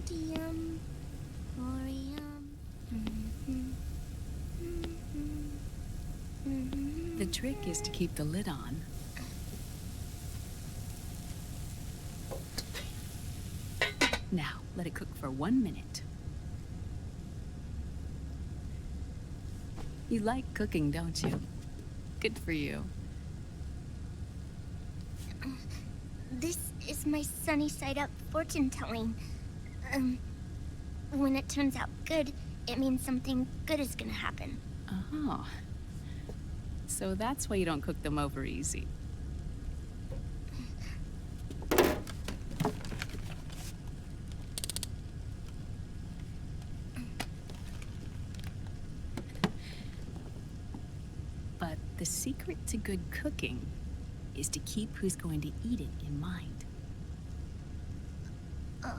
Sodium, thorium. The trick is to keep the lid on. Now, let it cook for 1 minute. You like cooking, don't you? Good for you. This is my sunny side up fortune telling. When it turns out good, it means something good is gonna happen. Oh. So that's why you don't cook them over easy. But the secret to good cooking is to keep who's going to eat it in mind. Oh.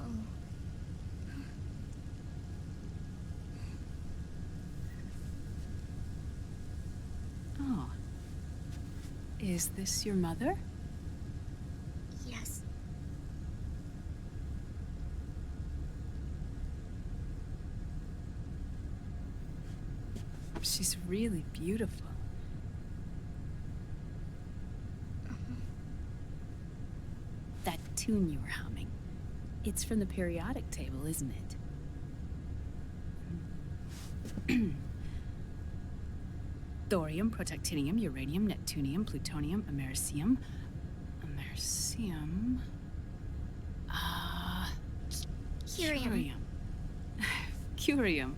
Oh. Is this your mother? Yes. She's really beautiful. That tune you were humming, it's from the periodic table, isn't it? Thorium, protactinium, uranium, neptunium, plutonium, americium. Americium. Curium. Curium.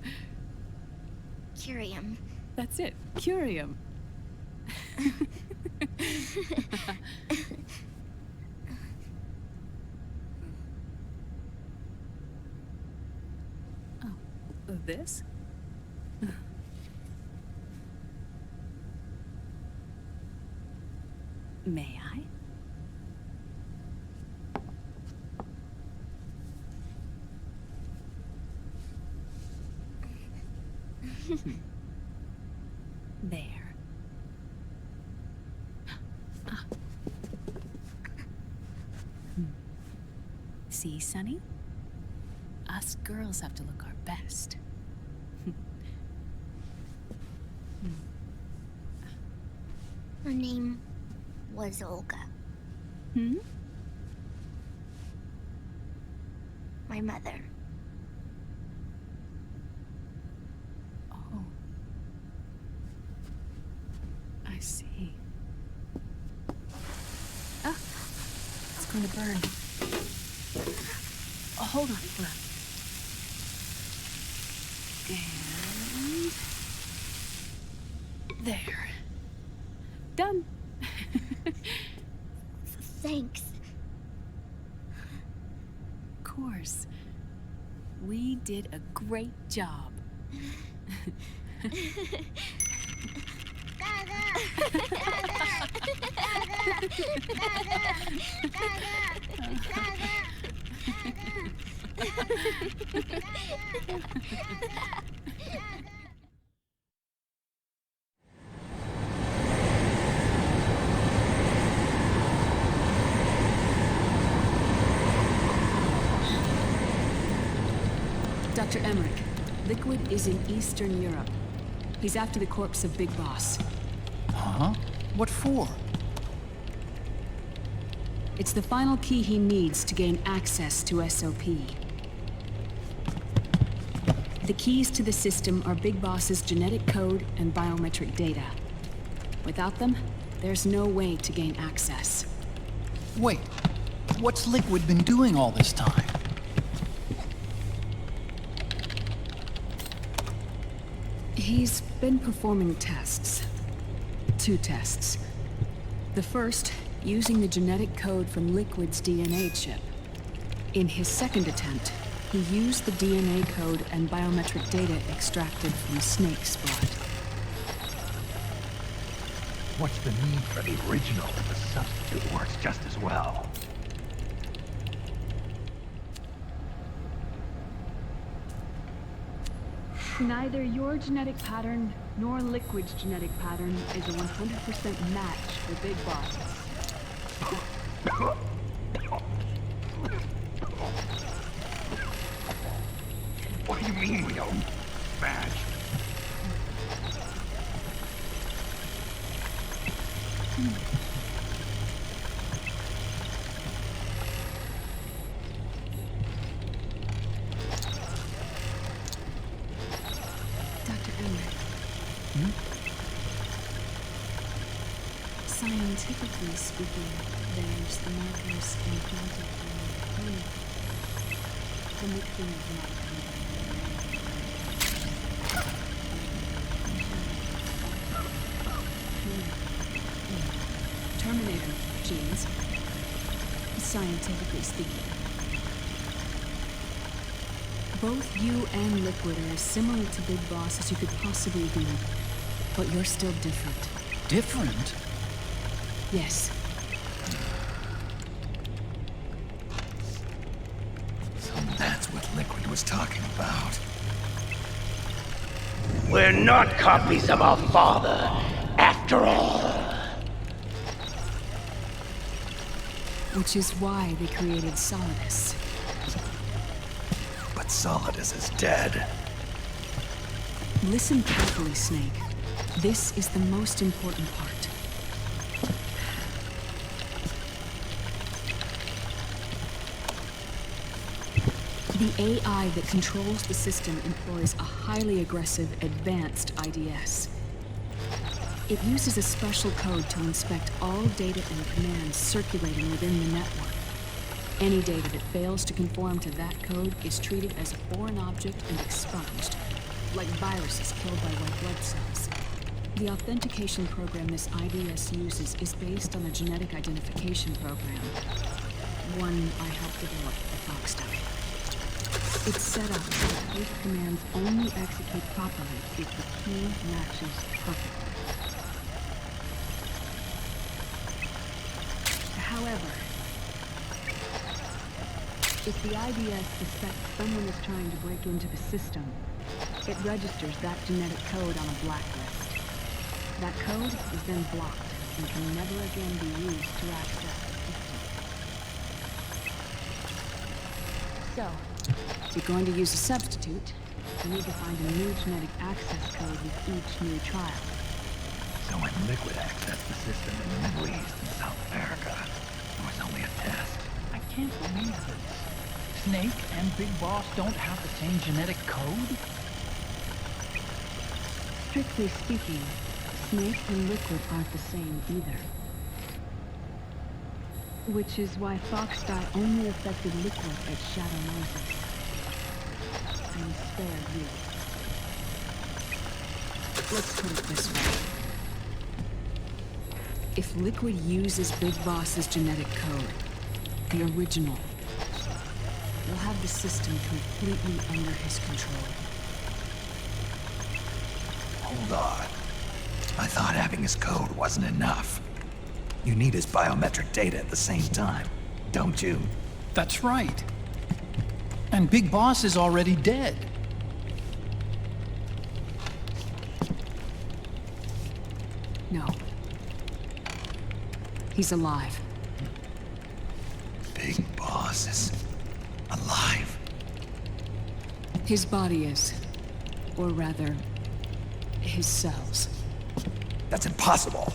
Curium. That's it. Curium. Oh, this? May I? There. Ah. See, Sonny? Us girls have to look our best. Her name was Olga. Hmm? My mother. Oh. I see. Ah! It's going to burn. Oh, hold on, hold on. And... there. Done. Thanks. Of course. We did a great job. Dr. Emmerich, Liquid is in Eastern Europe. He's after the corpse of Big Boss. Huh? What for? It's the final key he needs to gain access to SOP. The keys to the system are Big Boss's genetic code and biometric data. Without them, there's no way to gain access. Wait, what's Liquid been doing all this time? He's been performing tests. 2 tests. The first, using the genetic code from Liquid's DNA chip. In his second attempt, he used the DNA code and biometric data extracted from Snake's blood. What's the need for the original if the substitute works just as well? Neither your genetic pattern nor Liquid's genetic pattern is a 100% match for Big Boss. You mean we don't match? Dr. Emmer. Scientifically speaking, there's the markers implanted in the mixing of Terminator genes, scientifically speaking. Both you and Liquid are as similar to Big Boss as you could possibly be, but you're still different. Different? Yes. So that's what Liquid was talking about. We're not copies of our father, after all. Which is why they created Solidus. But Solidus is dead. Listen carefully, Snake. This is the most important part. The AI that controls the system employs a highly aggressive, advanced IDS. It uses a special code to inspect all data and commands circulating within the network. Any data that fails to conform to that code is treated as a foreign object and expunged, like viruses killed by white blood cells. The authentication program this IDS uses is based on a genetic identification program, one I helped develop at Foxdie. It's set up so that those commands only execute properly if the key matches perfectly. However, if the IDS suspects someone is trying to break into the system, it registers that genetic code on a blacklist. That code is then blocked and can never again be used to access the system. So, if you're going to use a substitute, you need to find a new genetic access code with each new trial. So when Liquid accessed the system in the Middle East and South America, it was only a test. I can't believe this. Snake and Big Boss don't have the same genetic code? Strictly speaking, Snake and Liquid aren't the same either. Which is why Foxdie only affected Liquid at Shadow Moses. And spared you. Let's put it this way. If Liquid uses Big Boss's genetic code, the original, we'll have the system completely under his control. Hold on. I thought having his code wasn't enough. You need his biometric data at the same time, don't you? That's right. And Big Boss is already dead. No. He's alive. Big Boss is alive. His body is. Or rather, his cells. That's impossible.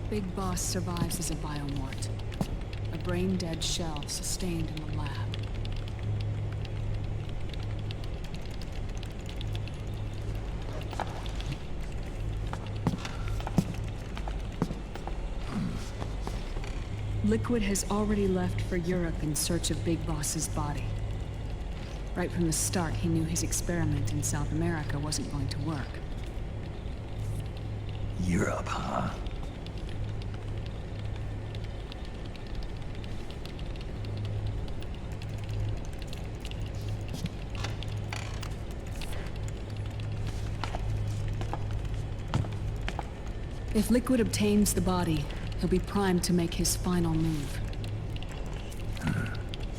Big Boss survives as a biomort. A brain-dead shell sustained in the lab. Liquid has already left for Europe in search of Big Boss's body. Right from the start, he knew his experiment in South America wasn't going to work. Europe, huh? If Liquid obtains the body, he'll be primed to make his final move.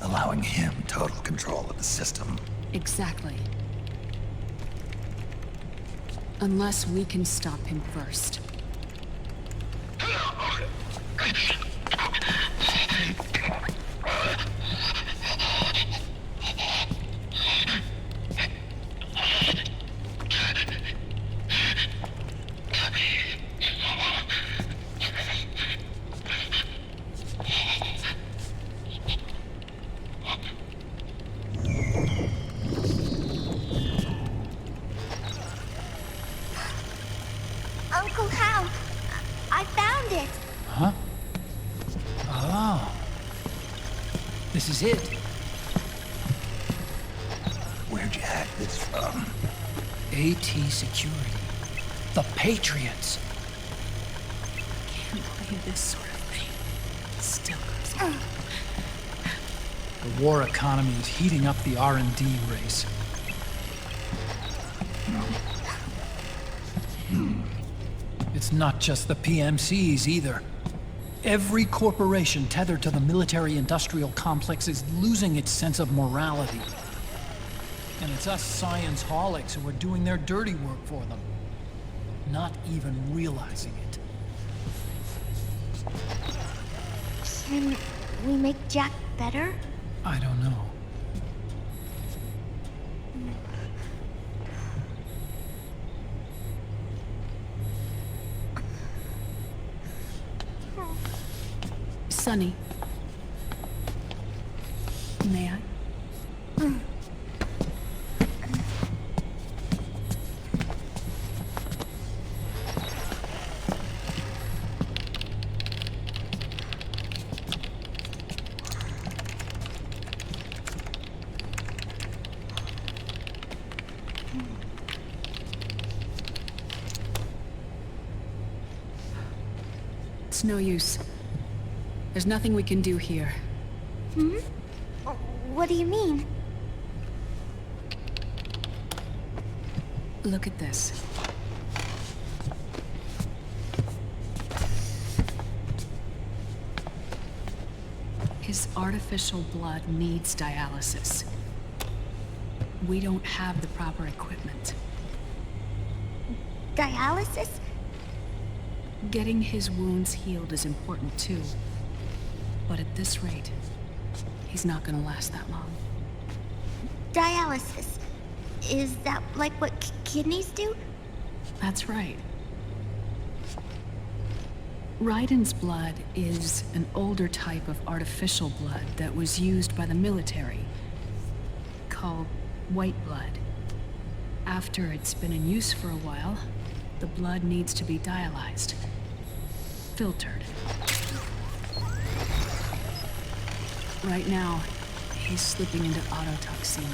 Allowing him total control of the system. Exactly. Unless we can stop him first. This is it. Where'd you hack this from? AT Security. The Patriots. Can't believe this sort of thing still goes on. The war economy is heating up the R&D race. It's not just the PMCs either. Every corporation tethered to the military-industrial complex is losing its sense of morality. And it's us science-holics who are doing their dirty work for them, not even realizing it. Can we make Jack better? I don't know. Sonny. May I? It's no use. There's nothing we can do here. What do you mean? Look at this. His artificial blood needs dialysis. We don't have the proper equipment. Dialysis? Getting his wounds healed is important too. But at this rate, he's not gonna last that long. Dialysis. Is that like what kidneys do? That's right. Raiden's blood is an older type of artificial blood that was used by the military, called white blood. After it's been in use for a while, the blood needs to be dialyzed, filtered. Right now, he's slipping into autotoxemia.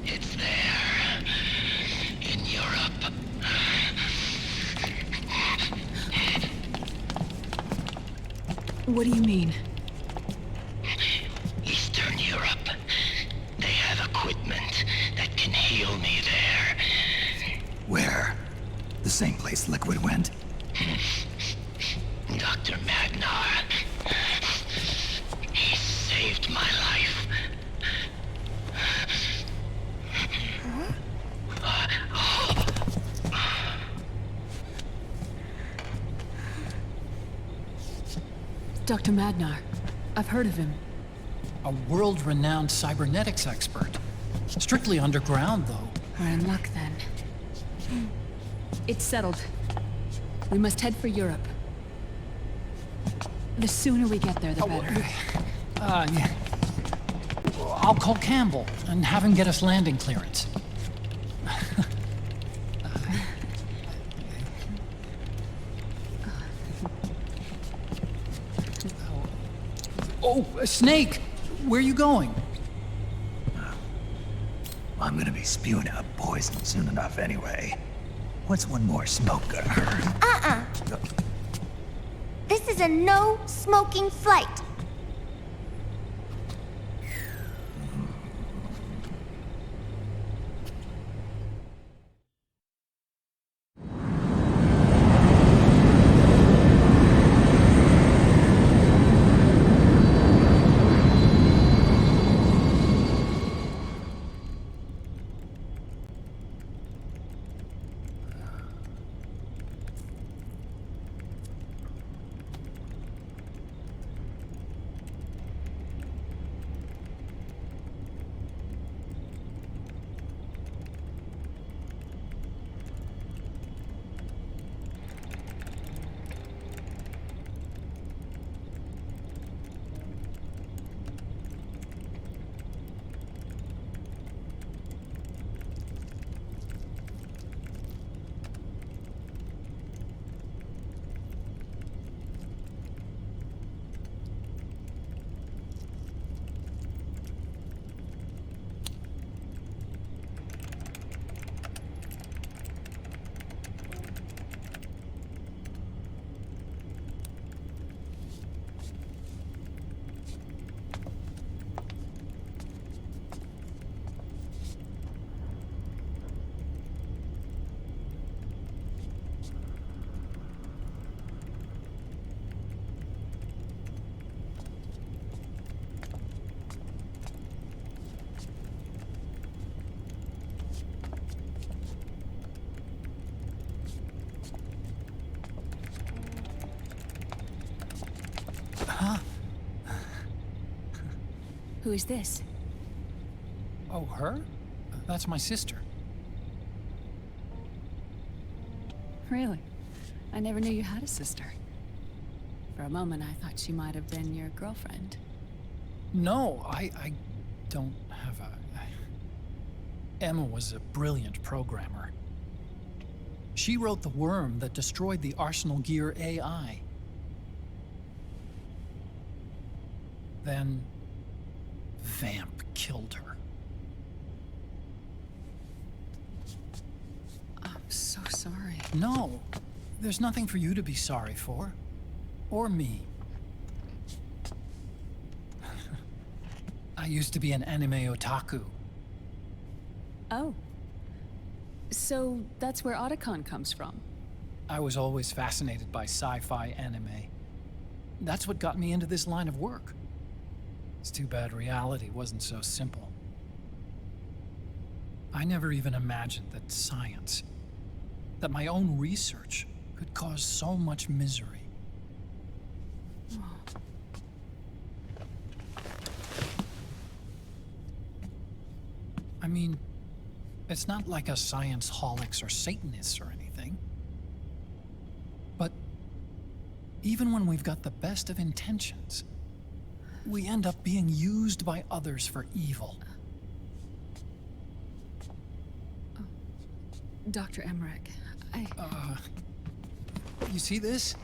It's there. In Europe. What do you mean? Eastern Europe. They have equipment that can heal me there. Where? The same place Liquid went? Dr. Magnar. He saved my life. Dr. Magnar. I've heard of him. A world-renowned cybernetics expert. Strictly underground, though. We're in luck then. It's settled. We must head for Europe. The sooner we get there, the better. Yeah. I'll call Campbell and have him get us landing clearance. Oh, Snake! Where are you going? I'm gonna be spewing out poison soon enough anyway. What's one more smoke gonna hurt? This is a no smoking flight. Who is this? Oh, her? That's my sister. Really? I never knew you had a sister. For a moment, I thought she might have been your girlfriend. No, I don't have a... Emma was a brilliant programmer. She wrote the worm that destroyed the Arsenal Gear AI. Then... Vamp killed her. I'm so sorry. No, there's nothing for you to be sorry for. Or me. I used to be an anime otaku. Oh. So that's where Otacon comes from. I was always fascinated by sci-fi anime. That's what got me into this line of work. It's too bad reality wasn't so simple. I never even imagined that science, that my own research, could cause so much misery. I mean, it's not like us science holics or Satanists or anything. But even when we've got the best of intentions, we end up being used by others for evil. Dr. Emmerich, You see this?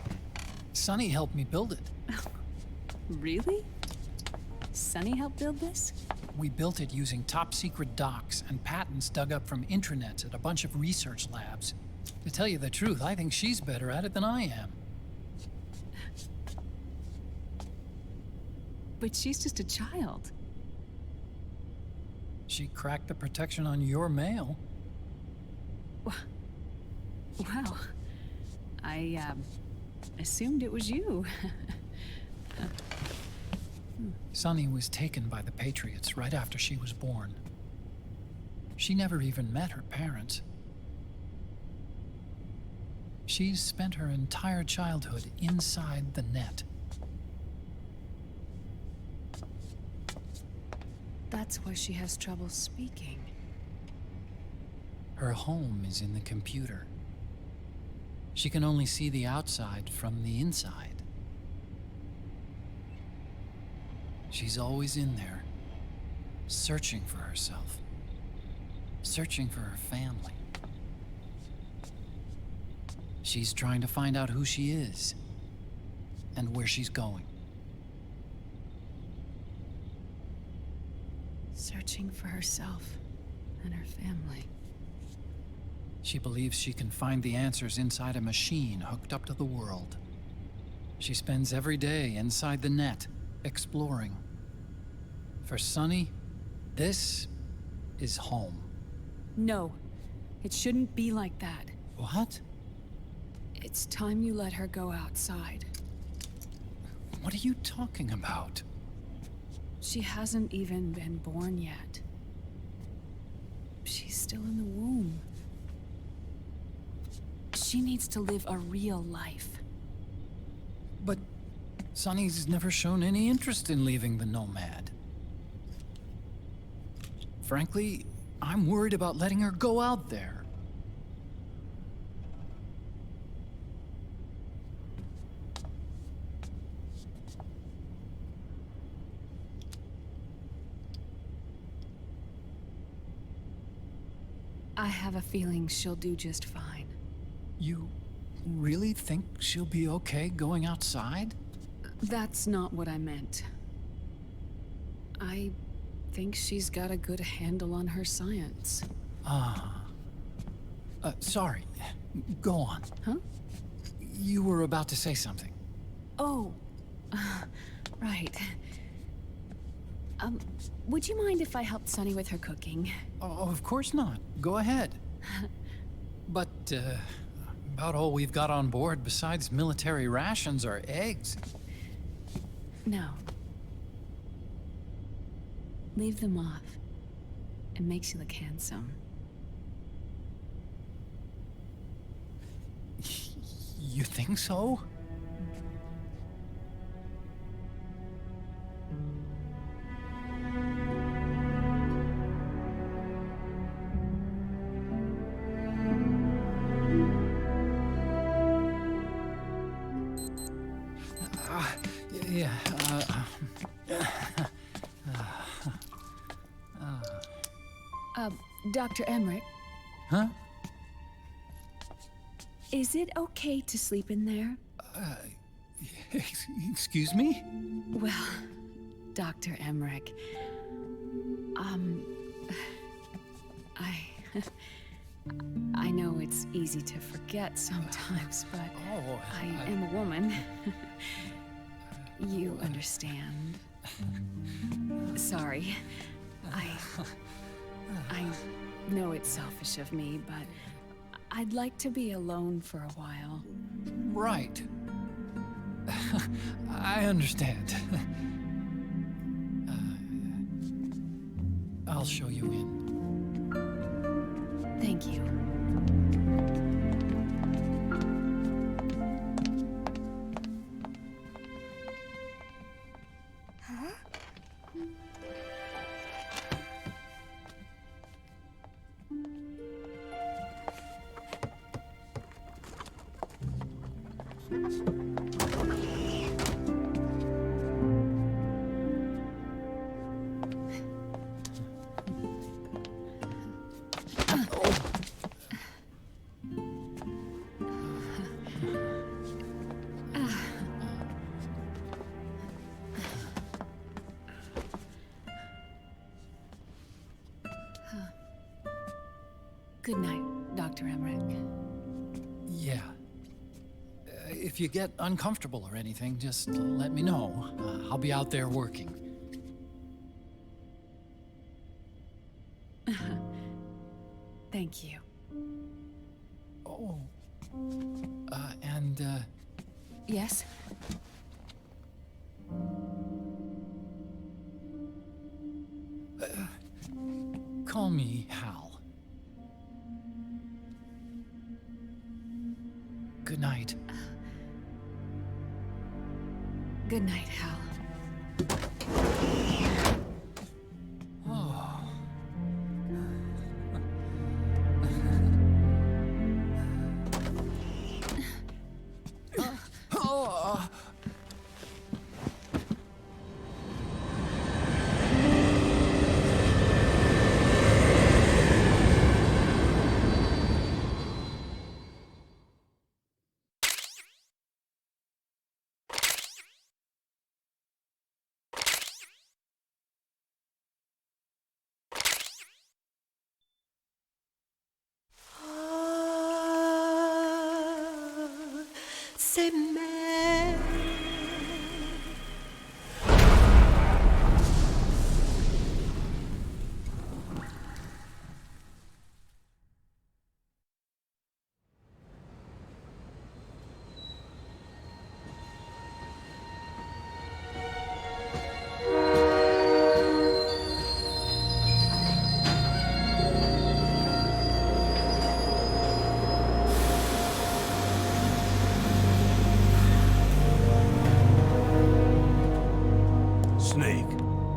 Sonny helped me build it. Really? Sunny helped build this? We built it using top-secret docs and patents dug up from intranets at a bunch of research labs. To tell you the truth, I think she's better at it than I am. But she's just a child. She cracked the protection on your mail. Wow. I, assumed it was you. Sunny was taken by the Patriots right after she was born. She never even met her parents. She's spent her entire childhood inside the net. That's why she has trouble speaking. Her home is in the computer. She can only see the outside from the inside. She's always in there, searching for herself, searching for her family. She's trying to find out who she is and where she's going. Searching for herself and her family. She believes she can find the answers inside a machine hooked up to the world. She spends every day inside the net, exploring. For Sunny, this is home. No, it shouldn't be like that. What? It's time you let her go outside. What are you talking about? She hasn't even been born yet. She's still in the womb. She needs to live a real life. But Sunny's never shown any interest in leaving the Nomad. Frankly, I'm worried about letting her go out there. I have a feeling she'll do just fine. You really think she'll be okay going outside? That's not what I meant. I think she's got a good handle on her science. Sorry. Go on. Huh? You were about to say something. Oh, right. Would you mind if I helped Sunny with her cooking? Oh, of course not. Go ahead. But, about all we've got on board besides military rations are eggs. No. Leave them off. It makes you look handsome. You think so? Dr. Emmerich, Huh? is it okay to sleep in there? Excuse me? Well, Dr. Emmerich, I know it's easy to forget sometimes, but I am a woman. You understand. Sorry. I know it's selfish of me, but I'd like to be alone for a while. Right. I understand. I'll show you in. Thank you. Good night, Dr. Emmerich. Yeah. If you get uncomfortable or anything, just let me know. I'll be out there working. Thank you. Oh. Yes? Call me Hal. Good night. Good night, Hal. C'est mère.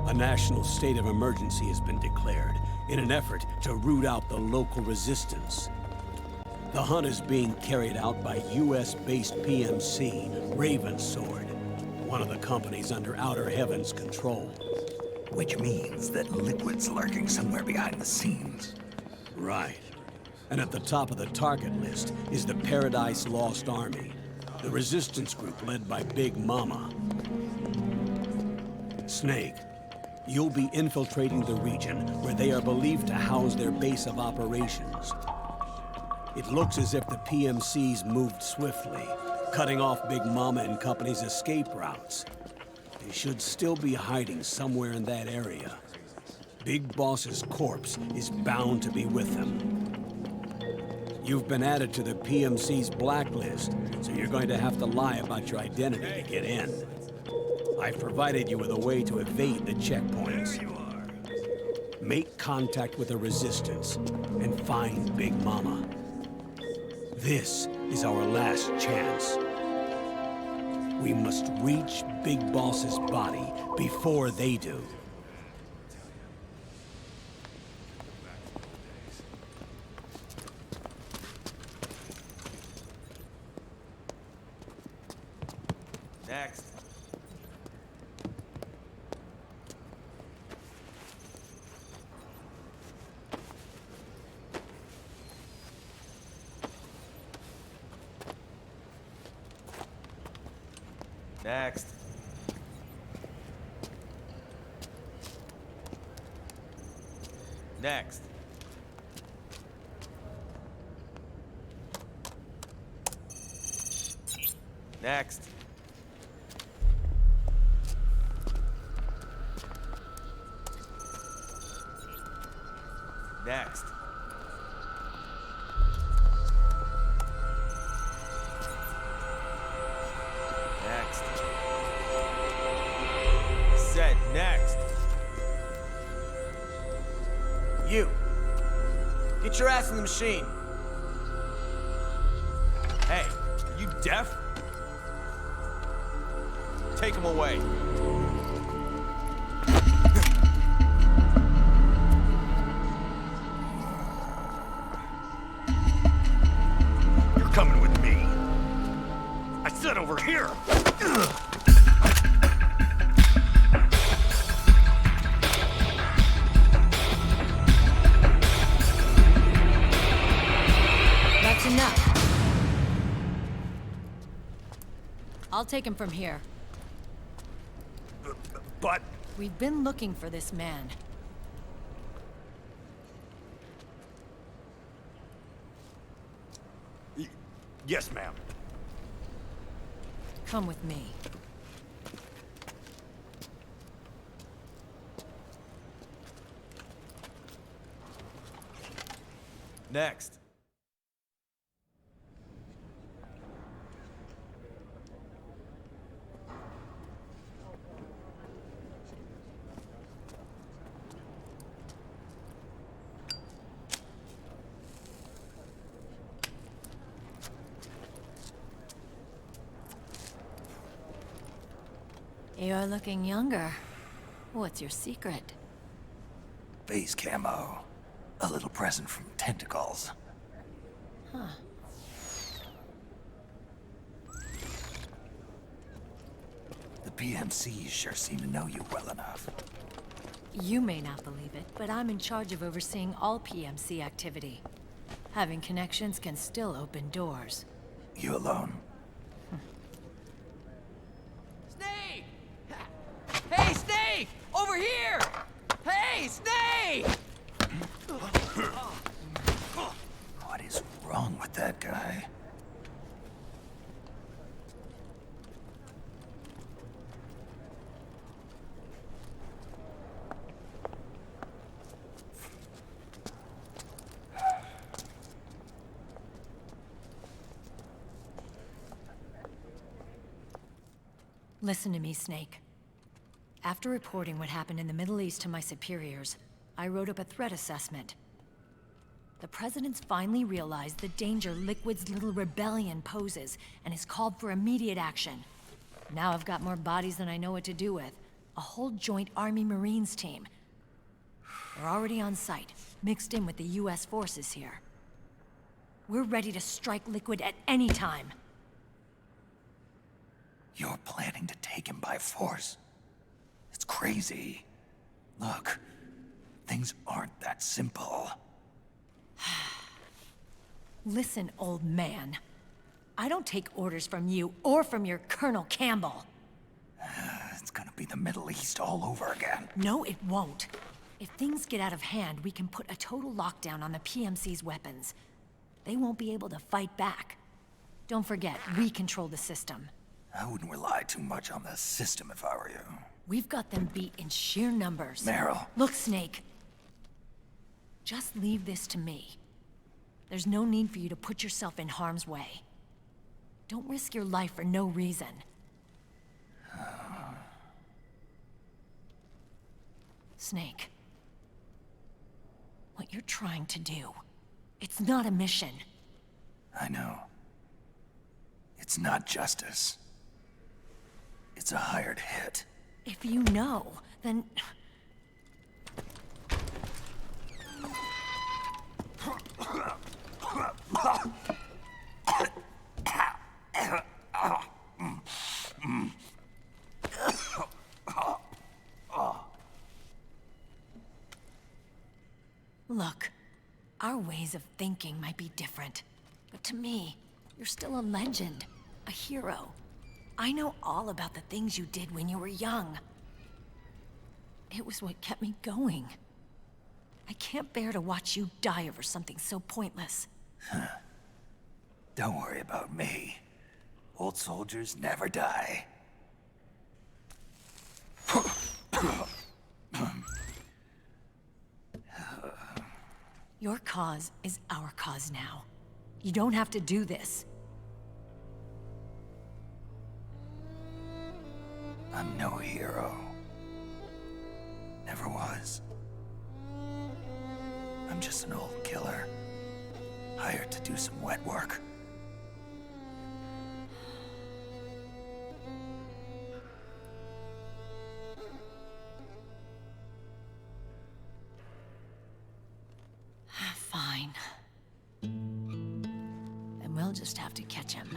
A national state of emergency has been declared in an effort to root out the local resistance. The hunt is being carried out by US-based PMC Ravensword, one of the companies under Outer Heaven's control. Which means that Liquid's lurking somewhere behind the scenes. Right. And at the top of the target list is the Paradise Lost Army, the resistance group led by Big Mama. Snake, you'll be infiltrating the region where they are believed to house their base of operations. It looks as if the PMCs moved swiftly, cutting off Big Mama and company's escape routes. They should still be hiding somewhere in that area. Big Boss's corpse is bound to be with them. You've been added to the PMC's blacklist, so you're going to have to lie about your identity to get in. I've provided you with a way to evade the checkpoints. Make contact with the Resistance and find Big Mama. This is our last chance. We must reach Big Boss's body before they do. Next. Next. Next. Next. Next. Next. Said next. You. Get your ass in the machine. Hey, are you deaf? Take him away. You're coming with me. I said over here. That's enough. I'll take him from here. But... We've been looking for this man. Yes, ma'am. Come with me. Next. You're looking younger. What's your secret? Base camo. A little present from tentacles. Huh. The PMCs sure seem to know you well enough. You may not believe it, but I'm in charge of overseeing all PMC activity. Having connections can still open doors. You alone? Snake! Hey, Snake! Over here! Hey, Snake! What is wrong with that guy? Listen to me, Snake. After reporting what happened in the Middle East to my superiors, I wrote up a threat assessment. The President's finally realized the danger Liquid's little rebellion poses and has called for immediate action. Now I've got more bodies than I know what to do with. A whole joint Army-Marines team. They're already on site, mixed in with the US forces here. We're ready to strike Liquid at any time. You're planning to take him by force? It's crazy. Look, things aren't that simple. Listen, old man. I don't take orders from you or from your Colonel Campbell. It's gonna be the Middle East all over again. No, it won't. If things get out of hand, we can put a total lockdown on the PMC's weapons. They won't be able to fight back. Don't forget, we control the system. I wouldn't rely too much on the system if I were you. We've got them beat in sheer numbers. Meryl. Look, Snake. Just leave this to me. There's no need for you to put yourself in harm's way. Don't risk your life for no reason. Snake. What you're trying to do, it's not a mission. I know. It's not justice. It's a hired hit. If you know, then... Look, our ways of thinking might be different, but to me, you're still a legend, a hero. I know all about the things you did when you were young. It was what kept me going. I can't bear to watch you die over something so pointless. Don't worry about me. Old soldiers never die. Your cause is our cause now. You don't have to do this. I'm no hero. Never was. I'm just an old killer, hired to do some wet work. Fine. Then we'll just have to catch him.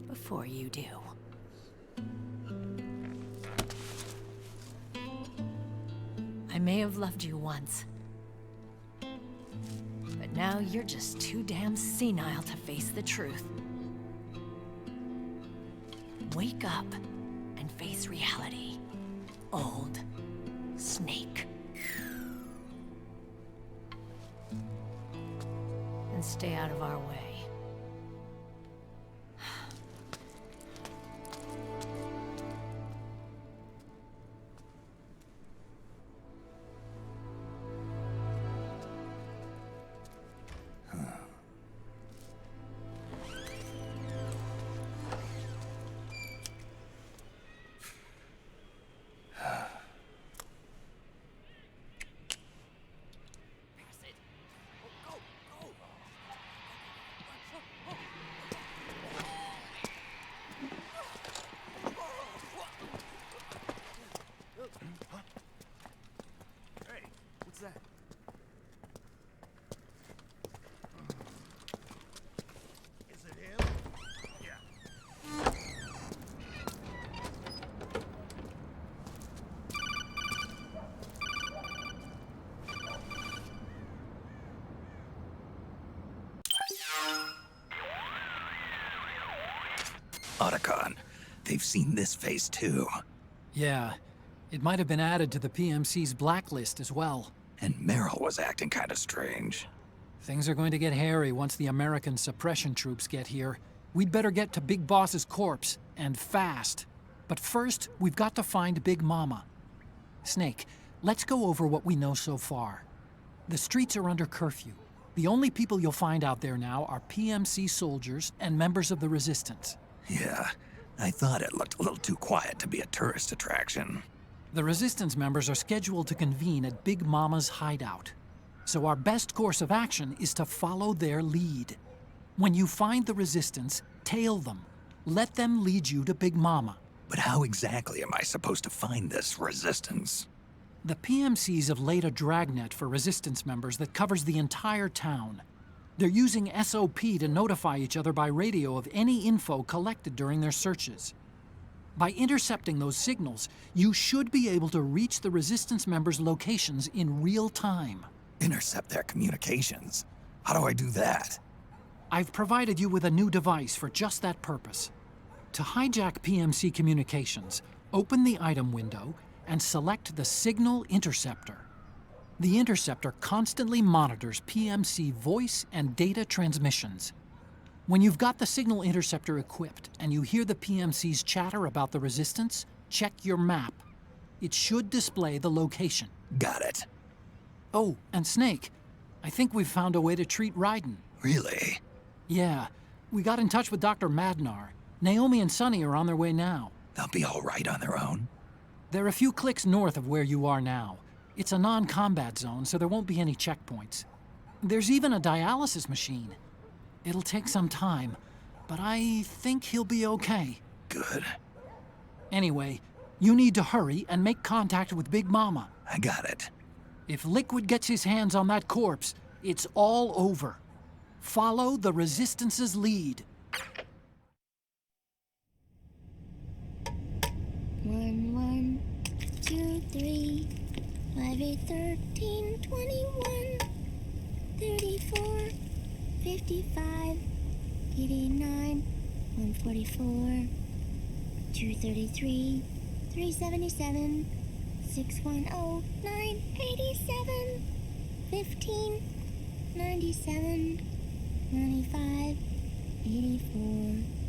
Before you do. I may have loved you once. But now you're just too damn senile to face the truth. Wake up and face reality, old Snake. And stay out of our way. Otacon, they've seen this face too. Yeah, it might have been added to the PMC's blacklist as well. And Merrill was acting kinda strange. Things are going to get hairy once the American suppression troops get here. We'd better get to Big Boss's corpse, and fast. But first, we've got to find Big Mama. Snake, let's go over what we know so far. The streets are under curfew. The only people you'll find out there now are PMC soldiers and members of the Resistance. Yeah, I thought it looked a little too quiet to be a tourist attraction. The Resistance members are scheduled to convene at Big Mama's hideout. So our best course of action is to follow their lead. When you find the Resistance, tail them. Let them lead you to Big Mama. But how exactly am I supposed to find this Resistance? The PMCs have laid a dragnet for Resistance members that covers the entire town. They're using SOP to notify each other by radio of any info collected during their searches. By intercepting those signals, you should be able to reach the Resistance members' locations in real time. Intercept their communications? How do I do that? I've provided you with a new device for just that purpose. To hijack PMC communications, open the item window and select the Signal Interceptor. The interceptor constantly monitors PMC voice and data transmissions. When you've got the Signal Interceptor equipped and you hear the PMC's chatter about the Resistance, check your map. It should display the location. Got it. Oh, and Snake, I think we've found a way to treat Raiden. Really? Yeah, we got in touch with Dr. Madnar. Naomi and Sonny are on their way now. They'll be all right on their own? They're a few clicks north of where you are now. It's a non-combat zone, so there won't be any checkpoints. There's even a dialysis machine. It'll take some time, but I think he'll be okay. Good. Anyway, you need to hurry and make contact with Big Mama. I got it. If Liquid gets his hands on that corpse, it's all over. Follow the Resistance's lead. 1, 1, 2, 3, 5, 8, 13, 21, 34, 55, 89, 144, 233, 377, 610, 987, 15, 97, 95, 84.